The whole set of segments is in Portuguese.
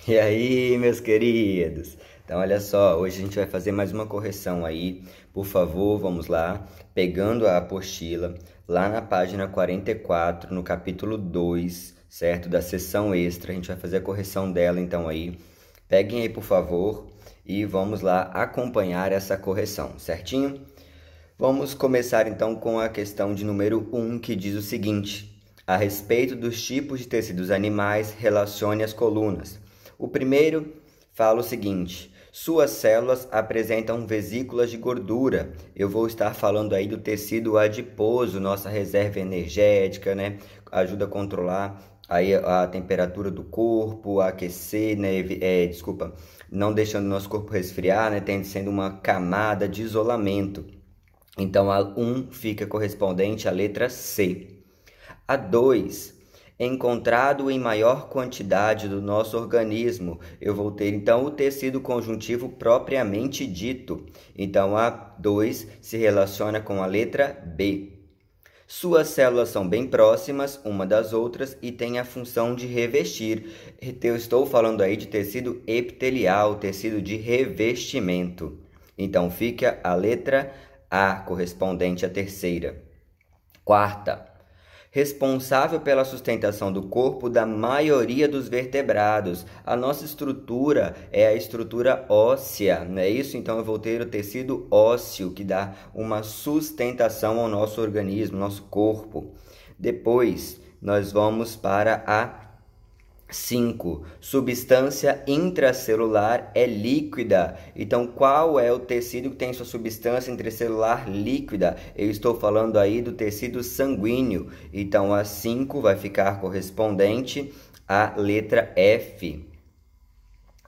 E aí, meus queridos? Então, olha só, hoje a gente vai fazer mais uma correção aí. Por favor, vamos lá. Pegando a apostila, lá na página 44, no capítulo 2, certo? Da seção extra, a gente vai fazer a correção dela, então aí. Peguem aí, por favor, e vamos lá acompanhar essa correção, certinho? Vamos começar então com a questão de número 1, que diz o seguinte: a respeito dos tipos de tecidos animais, relacione as colunas. O primeiro fala o seguinte: suas células apresentam vesículas de gordura. Eu vou estar falando aí do tecido adiposo, nossa reserva energética, né? Ajuda a controlar aí a temperatura do corpo, a aquecer, né? Não deixando o nosso corpo resfriar, né? Sendo uma camada de isolamento. Então, a 1 fica correspondente à letra C. A 2, encontrado em maior quantidade do nosso organismo, eu vou ter então o tecido conjuntivo propriamente dito. Então, a 2 se relaciona com a letra B. Suas células são bem próximas uma das outras e têm a função de revestir. Eu estou falando aí de tecido epitelial, tecido de revestimento. Então, fica a letra A, correspondente à terceira. Quarta, responsável pela sustentação do corpo da maioria dos vertebrados. A nossa estrutura é a estrutura óssea, não é isso? Então eu vou ter o tecido ósseo, que dá uma sustentação ao nosso organismo, nosso corpo. Depois, nós vamos para a 5. Substância intracelular é líquida. Então, qual é o tecido que tem sua substância intracelular líquida? Eu estou falando aí do tecido sanguíneo. Então, a 5 vai ficar correspondente à letra F.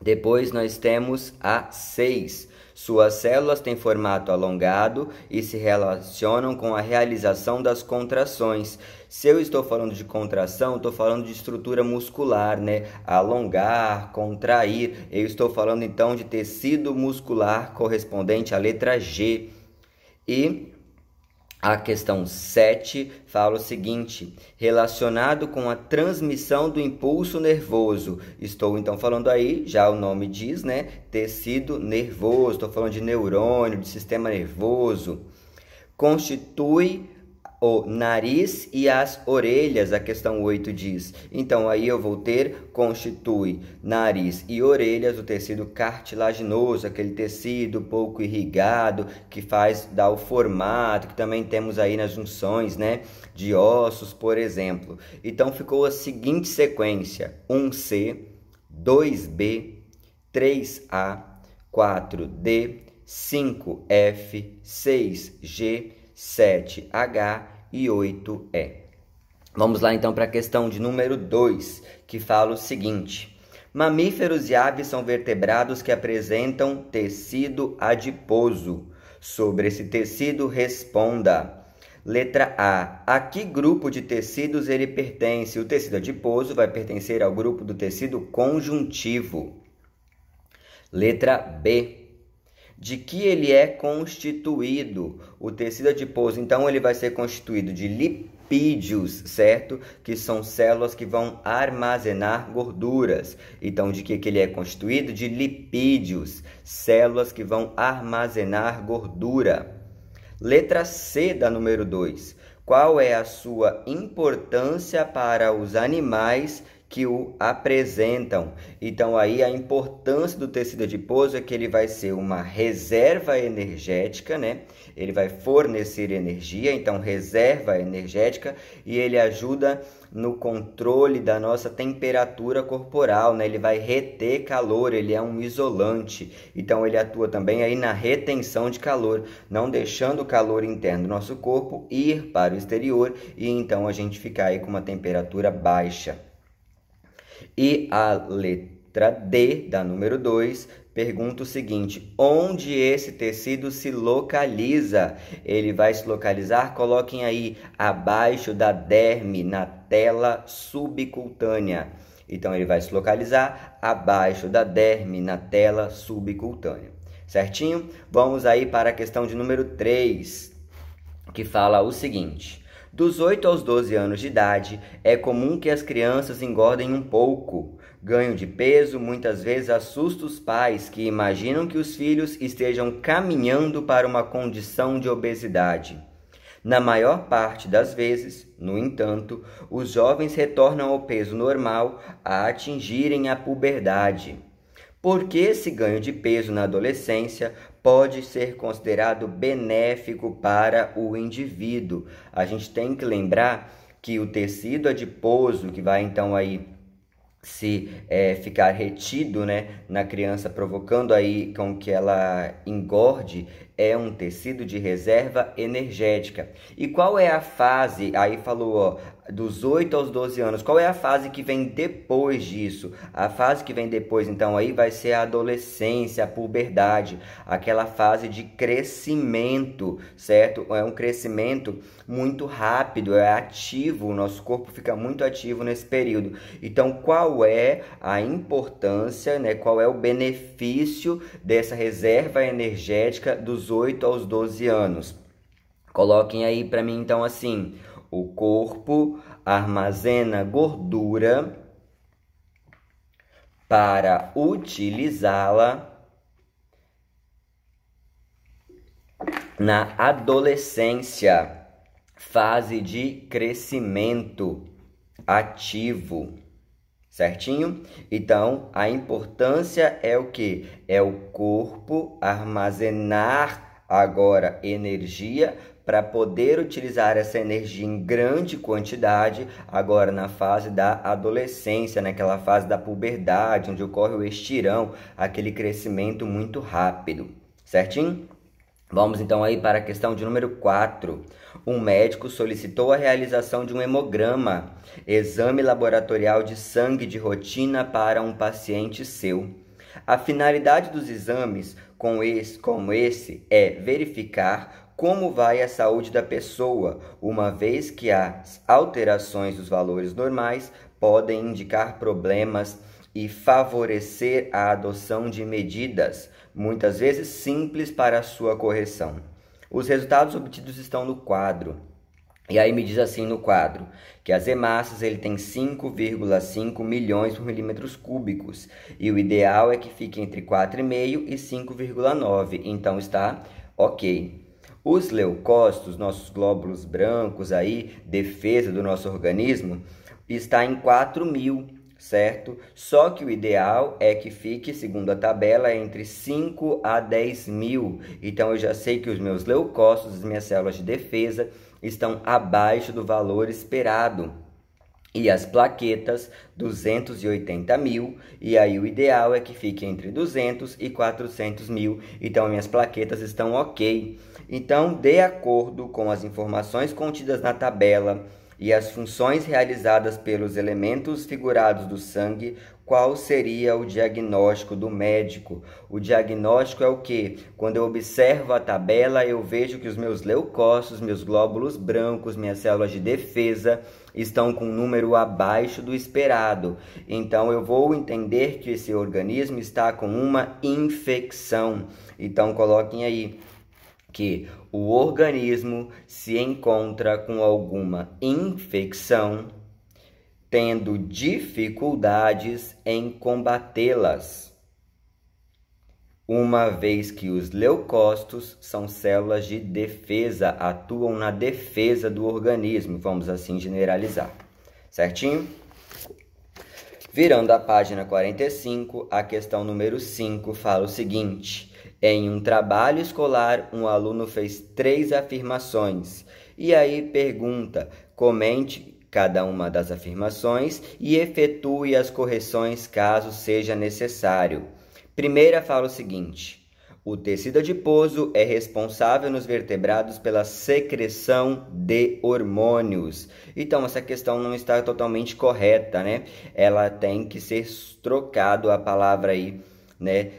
Depois nós temos a 6. Suas células têm formato alongado e se relacionam com a realização das contrações. Se eu estou falando de contração, estou falando de estrutura muscular, né? Alongar, contrair. Eu estou falando então de tecido muscular correspondente à letra G. E a questão 7 fala o seguinte: relacionado com a transmissão do impulso nervoso. Estou então falando aí, já o nome diz, né? Tecido nervoso, estou falando de neurônio, de sistema nervoso. Constitui o nariz e as orelhas, a questão 8 diz. Então, aí eu vou ter, constitui nariz e orelhas, o tecido cartilaginoso, aquele tecido pouco irrigado, que dá o formato, que também temos aí nas junções, né, de ossos, por exemplo. Então, ficou a seguinte sequência: 1C, 2B, 3A, 4D, 5F, 6G, 7H e 8E. Vamos lá então para a questão de número 2, que fala o seguinte: mamíferos e aves são vertebrados que apresentam tecido adiposo. Sobre esse tecido, responda. Letra A. A que grupo de tecidos ele pertence? O tecido adiposo vai pertencer ao grupo do tecido conjuntivo. Letra B. De que ele é constituído? O tecido adiposo, então, ele vai ser constituído de lipídios, certo? Que são células que vão armazenar gorduras. Então, de que ele é constituído? De lipídios, células que vão armazenar gordura. Letra C da número 2. Qual é a sua importância para os animais que o apresentam? Então, aí a importância do tecido adiposo é que ele vai ser uma reserva energética, né? Ele vai fornecer energia, então reserva energética, e ele ajuda no controle da nossa temperatura corporal, né? Ele vai reter calor, ele é um isolante. Então, ele atua também aí na retenção de calor, não deixando o calor interno do nosso corpo ir para o exterior e então a gente ficar aí com uma temperatura baixa. E a letra D, da número 2, pergunta o seguinte: onde esse tecido se localiza? Ele vai se localizar, coloquem aí, abaixo da derme, na tela subcutânea. Então, ele vai se localizar abaixo da derme, na tela subcutânea. Certinho? Vamos aí para a questão de número 3, que fala o seguinte: Dos 8 aos 12 anos de idade, é comum que as crianças engordem um pouco. Ganho de peso muitas vezes assusta os pais que imaginam que os filhos estejam caminhando para uma condição de obesidade. Na maior parte das vezes, no entanto, os jovens retornam ao peso normal a atingirem a puberdade. Porque esse ganho de peso na adolescência pode ser considerado benéfico para o indivíduo. A gente tem que lembrar que o tecido adiposo, que vai então aí se ficar retido, né, na criança, provocando aí com que ela engorde, é um tecido de reserva energética. E qual é a fase? Aí falou, ó, dos 8 aos 12 anos. Qual é a fase que vem depois disso? A fase que vem depois, então, aí vai ser a adolescência, a puberdade, aquela fase de crescimento, certo? É um crescimento muito rápido, é ativo, o nosso corpo fica muito ativo nesse período. Então, qual é a importância, né? Qual é o benefício dessa reserva energética dos 8 aos 12 anos? Coloquem aí para mim, então, assim: o corpo armazena gordura para utilizá-la na adolescência, fase de crescimento ativo, certinho? Então, a importância é o que? É o corpo armazenar agora energia para poder utilizar essa energia em grande quantidade agora na fase da adolescência, naquela fase da puberdade, onde ocorre o estirão, aquele crescimento muito rápido, certinho? Vamos então aí para a questão de número 4. Um médico solicitou a realização de um hemograma, exame laboratorial de sangue de rotina para um paciente seu. A finalidade dos exames como esse é verificar como vai a saúde da pessoa, uma vez que as alterações dos valores normais podem indicar problemas e favorecer a adoção de medidas, muitas vezes simples, para a sua correção. Os resultados obtidos estão no quadro. E aí me diz assim no quadro, que as hemácias ele tem 5,5 milhões por milímetros cúbicos, e o ideal é que fique entre 4,5 e 5,9, então está ok. Os leucócitos, nossos glóbulos brancos aí, defesa do nosso organismo, está em 4.000, certo? Só que o ideal é que fique, segundo a tabela, entre 5 a 10.000. Então, eu já sei que os meus leucócitos, as minhas células de defesa, estão abaixo do valor esperado. E as plaquetas, 280.000, e aí o ideal é que fique entre 200 e 400.000. Então, minhas plaquetas estão ok. Então, de acordo com as informações contidas na tabela e as funções realizadas pelos elementos figurados do sangue, qual seria o diagnóstico do médico? O diagnóstico é o quê? Quando eu observo a tabela, eu vejo que os meus leucócitos, meus glóbulos brancos, minhas células de defesa estão com um número abaixo do esperado. Então, eu vou entender que esse organismo está com uma infecção. Então, coloquem aí que o organismo se encontra com alguma infecção, tendo dificuldades em combatê-las, uma vez que os leucócitos são células de defesa, atuam na defesa do organismo, vamos assim generalizar, certinho? Virando a página 45, a questão número 5 fala o seguinte: em um trabalho escolar, um aluno fez 3 afirmações. E aí pergunta, comente cada uma das afirmações e efetue as correções caso seja necessário. Primeira fala o seguinte: o tecido adiposo é responsável nos vertebrados pela secreção de hormônios. Então, essa questão não está totalmente correta, né? Ela tem que ser trocado a palavra aí, né,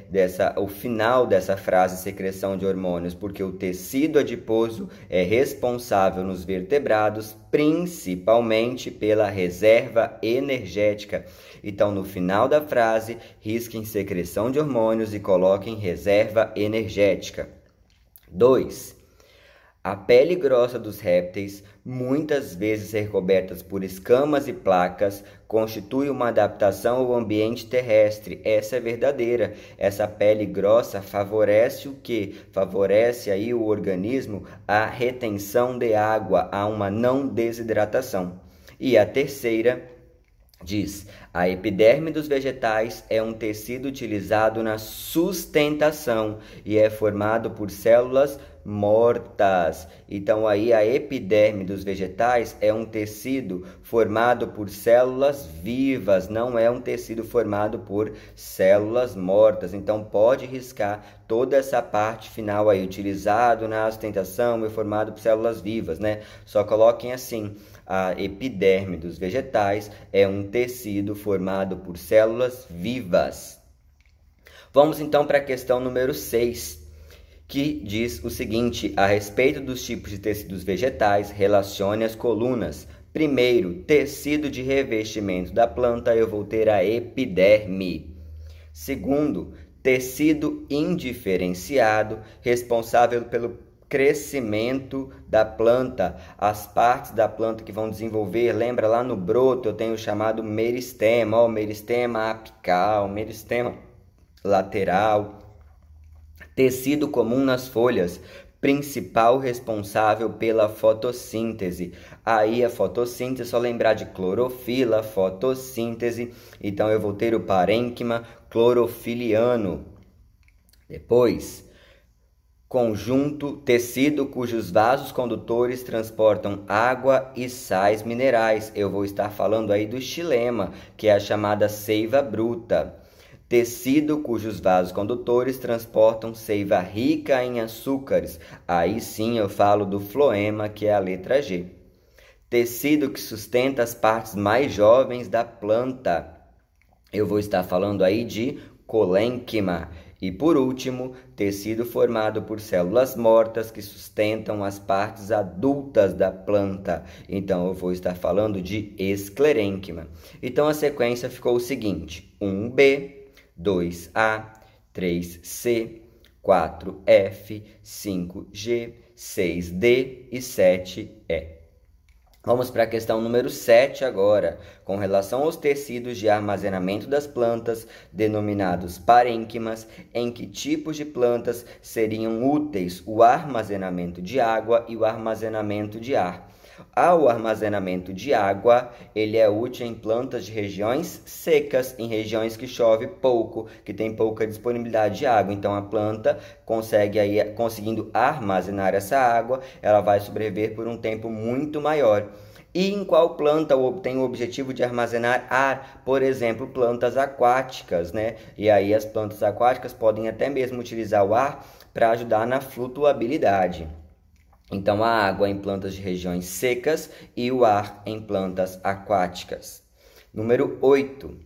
o final dessa frase, secreção de hormônios, porque o tecido adiposo é responsável nos vertebrados principalmente pela reserva energética. Então, no final da frase, risquem secreção de hormônios e coloquem reserva energética. 2. A pele grossa dos répteis, muitas vezes recobertas por escamas e placas, constitui uma adaptação ao ambiente terrestre. Essa é verdadeira. Essa pele grossa favorece o quê? Favorece aí o organismo a retenção de água, a uma não desidratação. E a terceira diz: a epiderme dos vegetais é um tecido utilizado na sustentação e é formado por células mortas. Então aí a epiderme dos vegetais é um tecido formado por células vivas, não é um tecido formado por células mortas. Então pode riscar toda essa parte final aí, utilizado na sustentação e formado por células vivas, né? Só coloquem assim: a epiderme dos vegetais é um tecido formado por células vivas. Vamos então para a questão número 6, que diz o seguinte: a respeito dos tipos de tecidos vegetais, relacione as colunas. Primeiro, tecido de revestimento da planta, eu vou ter a epiderme. Segundo, tecido indiferenciado, responsável pelo crescimento da planta, as partes da planta que vão desenvolver. Lembra lá no broto eu tenho o chamado meristema, ó, meristema apical, meristema lateral. Tecido comum nas folhas, principal responsável pela fotossíntese. Aí a fotossíntese, só lembrar de clorofila, fotossíntese. Então eu vou ter o parênquima clorofiliano. Depois, conjunto, tecido cujos vasos condutores transportam água e sais minerais. Eu vou estar falando aí do xilema, que é a chamada seiva bruta. Tecido cujos vasos condutores transportam seiva rica em açúcares. Aí sim eu falo do floema, que é a letra G. Tecido que sustenta as partes mais jovens da planta. Eu vou estar falando aí de colênquima. E por último, tecido formado por células mortas que sustentam as partes adultas da planta. Então eu vou estar falando de esclerênquima. Então a sequência ficou o seguinte: 1B, 2A, 3C, 4F, 5G, 6D e 7E. Vamos para a questão número 7 agora, com relação aos tecidos de armazenamento das plantas, denominados parênquimas, em que tipos de plantas seriam úteis o armazenamento de água e o armazenamento de ar. O armazenamento de água, ele é útil em plantas de regiões secas, em regiões que chove pouco, que tem pouca disponibilidade de água. Então a planta conseguindo armazenar essa água, ela vai sobreviver por um tempo muito maior. E em qual planta tem o objetivo de armazenar ar? Por exemplo, plantas aquáticas, né? E aí as plantas aquáticas podem até mesmo utilizar o ar para ajudar na flutuabilidade. Então, a água em plantas de regiões secas e o ar em plantas aquáticas. Número 8.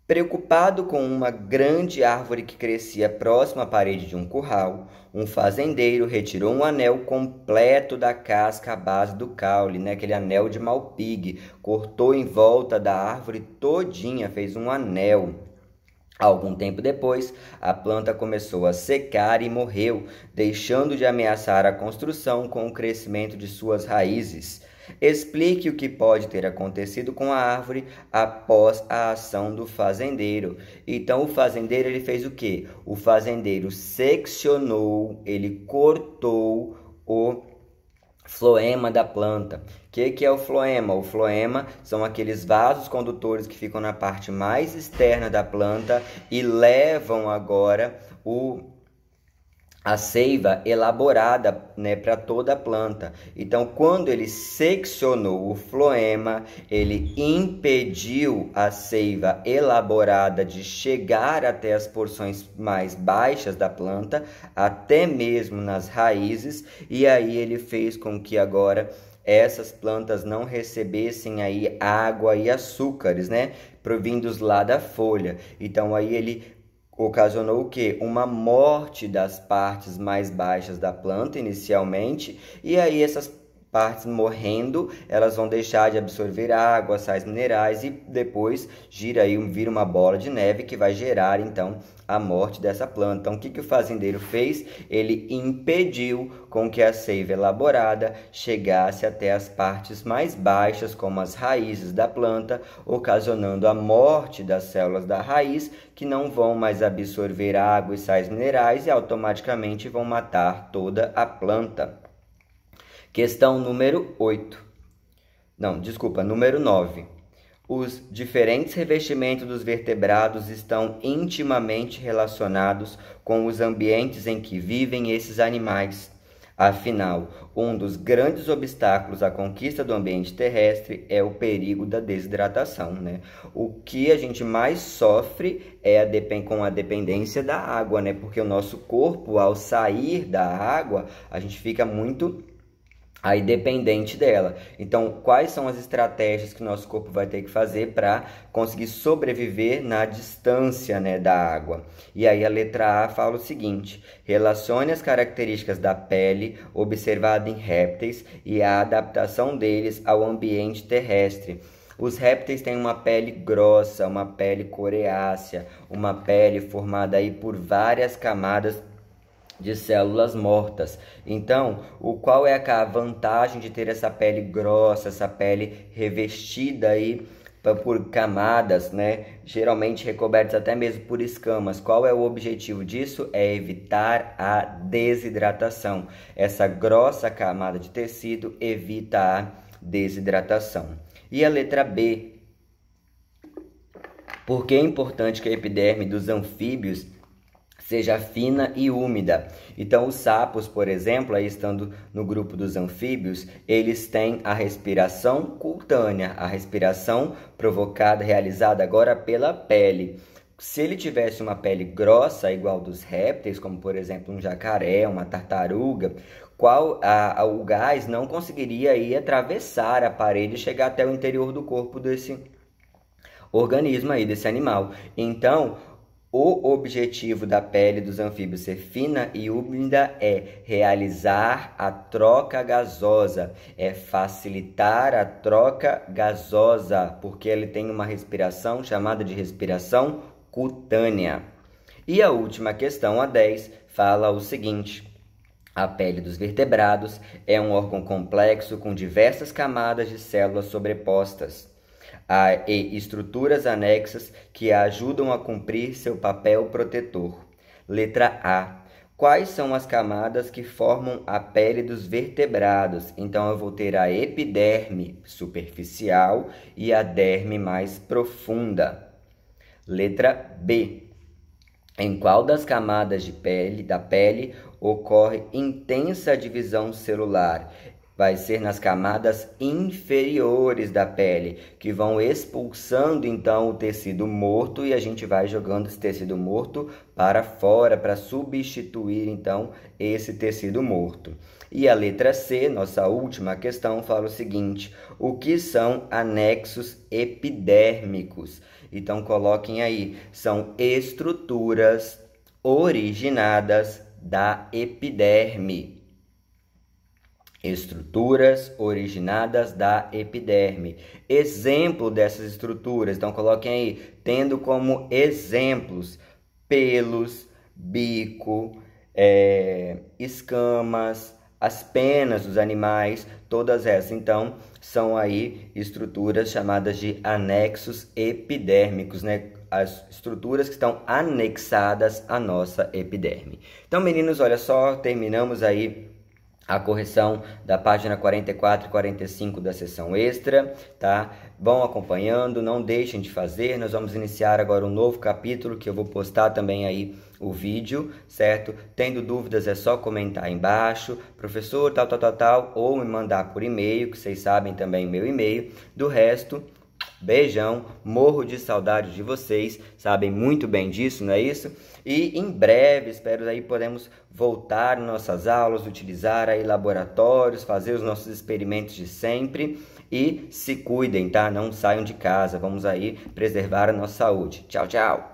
Preocupado com uma grande árvore que crescia próximo à parede de um curral, um fazendeiro retirou um anel completo da casca à base do caule, né? Aquele anel de Malpighi, cortou em volta da árvore todinha, fez um anel. Algum tempo depois, a planta começou a secar e morreu, deixando de ameaçar a construção com o crescimento de suas raízes. Explique o que pode ter acontecido com a árvore após a ação do fazendeiro. Então, o fazendeiro ele fez o quê? O fazendeiro seccionou, ele cortou o floema da planta. O que é o floema? O floema são aqueles vasos condutores que ficam na parte mais externa da planta e levam agora a seiva elaborada, né, para toda a planta. Então, quando ele seccionou o floema, ele impediu a seiva elaborada de chegar até as porções mais baixas da planta, até mesmo nas raízes, e aí ele fez com que agora essas plantas não recebessem aí água e açúcares, né, provindos lá da folha. Então, aí ele ocasionou o quê? Uma morte das partes mais baixas da planta inicialmente, e aí essas partes morrendo, elas vão deixar de absorver água, sais minerais e depois vira uma bola de neve que vai gerar então a morte dessa planta. Então, o que o fazendeiro fez? Ele impediu com que a seiva elaborada chegasse até as partes mais baixas, como as raízes da planta, ocasionando a morte das células da raiz, que não vão mais absorver água e sais minerais e automaticamente vão matar toda a planta. Questão número 9. Os diferentes revestimentos dos vertebrados estão intimamente relacionados com os ambientes em que vivem esses animais. Afinal, um dos grandes obstáculos à conquista do ambiente terrestre é o perigo da desidratação, né? O que a gente mais sofre é com a dependência da água, né? Porque o nosso corpo, ao sair da água, a gente fica muito aí dependente dela. Então, quais são as estratégias que o nosso corpo vai ter que fazer para conseguir sobreviver na distância, né, da água? E aí a letra A fala o seguinte: relacione as características da pele observada em répteis e a adaptação deles ao ambiente terrestre. Os répteis têm uma pele grossa, uma pele coriácea, uma pele formada aí por várias camadas de células mortas. Então, qual é a vantagem de ter essa pele grossa, essa pele revestida aí por camadas, né? Geralmente recobertas até mesmo por escamas. Qual é o objetivo disso? É evitar a desidratação. Essa grossa camada de tecido evita a desidratação. E a letra B. Por que é importante que a epiderme dos anfíbios seja fina e úmida? Então, os sapos, por exemplo, aí estando no grupo dos anfíbios, eles têm a respiração cutânea, a respiração realizada agora pela pele. Se ele tivesse uma pele grossa, igual dos répteis, como por exemplo um jacaré, uma tartaruga, o gás não conseguiria aí atravessar a parede e chegar até o interior do corpo desse organismo aí, desse animal. Então, o objetivo da pele dos anfíbios ser fina e úmida é realizar a troca gasosa, é facilitar a troca gasosa, porque ele tem uma respiração chamada de respiração cutânea. E a última questão, a 10, fala o seguinte: a pele dos vertebrados é um órgão complexo com diversas camadas de células sobrepostas e estruturas anexas que ajudam a cumprir seu papel protetor. Letra A. Quais são as camadas que formam a pele dos vertebrados? Então, eu vou ter a epiderme superficial e a derme mais profunda. Letra B. Em qual das camadas da pele ocorre intensa divisão celular? Vai ser nas camadas inferiores da pele, que vão expulsando então o tecido morto e a gente vai jogando esse tecido morto para fora para substituir então esse tecido morto. E a letra C, nossa última questão, fala o seguinte: o que são anexos epidérmicos? Então coloquem aí, são estruturas originadas da epiderme. Estruturas originadas da epiderme. Exemplo dessas estruturas, então coloquem aí, tendo como exemplos pelos, bico, escamas, as penas dos animais, todas essas, então, são aí estruturas chamadas de anexos epidérmicos, né? As estruturas que estão anexadas à nossa epiderme. Então, meninos, olha só, terminamos aí a correção da página 44 e 45 da sessão extra, tá? Vão acompanhando, não deixem de fazer. Nós vamos iniciar agora um novo capítulo que eu vou postar também aí o vídeo, certo? Tendo dúvidas é só comentar aí embaixo, professor, tal, ou me mandar por e-mail, que vocês sabem também meu e-mail. Do resto, beijão, morro de saudade de vocês, sabem muito bem disso, não é isso? E em breve, espero aí podemos voltar em nossas aulas, utilizar aí laboratórios, fazer os nossos experimentos de sempre e se cuidem, tá? Não saiam de casa, vamos aí preservar a nossa saúde. Tchau, tchau!